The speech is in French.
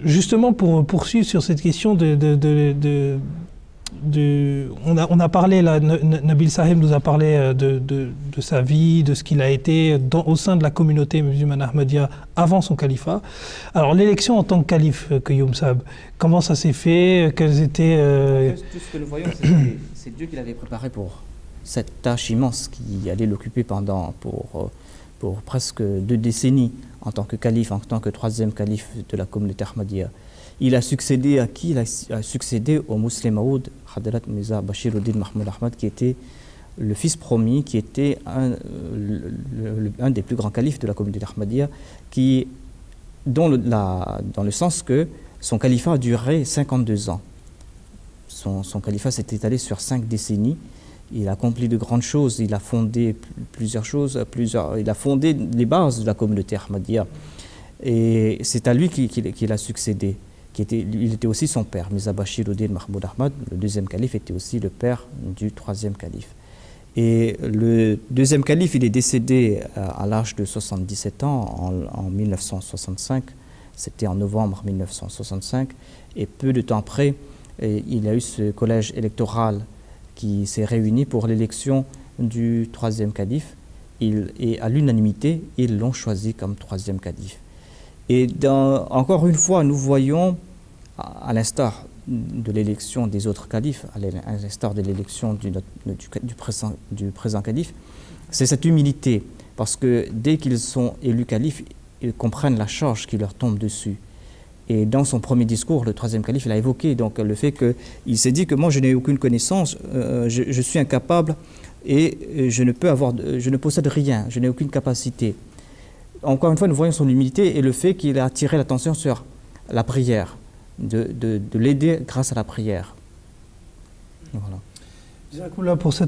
Justement, pour poursuivre sur cette question on a parlé, là, Nabil Saheb nous a parlé de sa vie, de ce qu'il a été au sein de la communauté musulmane Ahmadiyya avant son califat. Alors l'élection en tant que calife, Qayoum Saab, comment ça s'est fait? Quels étaient... Tout ce que nous voyons, c'est Dieu qui l'avait préparé pour cette tâche immense qui allait l'occuper pour presque 2 décennies en tant que calife, en tant que 3e calife de la communauté Ahmadiyya. Il a succédé à qui? Il a succédé au Muslim Maoud, Hadrat Mirza Bashiruddin Mahmoud Ahmad, qui était le fils promis, qui était un des plus grands califes de la communauté Ahmadiyya, dans le sens que son califat a duré 52 ans. Son califat s'est étalé sur 5 décennies. Il a accompli de grandes choses, il a fondé plusieurs choses, il a fondé les bases de la communauté Ahmadiyya. Et c'est à lui qu'il a succédé. Il était aussi son père, Mirza Bashiruddin Mahmoud Ahmad, le 2e calife, était aussi le père du 3e calife. Et le 2e calife, il est décédé à l'âge de 77 ans en 1965, c'était en novembre 1965, et peu de temps après, il y a eu ce collège électoral qui s'est réuni pour l'élection du 3e calife, et à l'unanimité, ils l'ont choisi comme 3e calife. Et encore une fois, nous voyons, à l'instar de l'élection des autres califes, à l'instar de l'élection du présent calife, c'est cette humilité, parce que dès qu'ils sont élus califes, ils comprennent la charge qui leur tombe dessus. Et dans son premier discours, le 3e calife, il a évoqué donc le fait qu'il s'est dit que moi je n'ai aucune connaissance, je suis incapable et je ne possède rien, je n'ai aucune capacité. Encore une fois, nous voyons son humilité et le fait qu'il a attiré l'attention sur la prière, de l'aider grâce à la prière. Voilà. Pour cette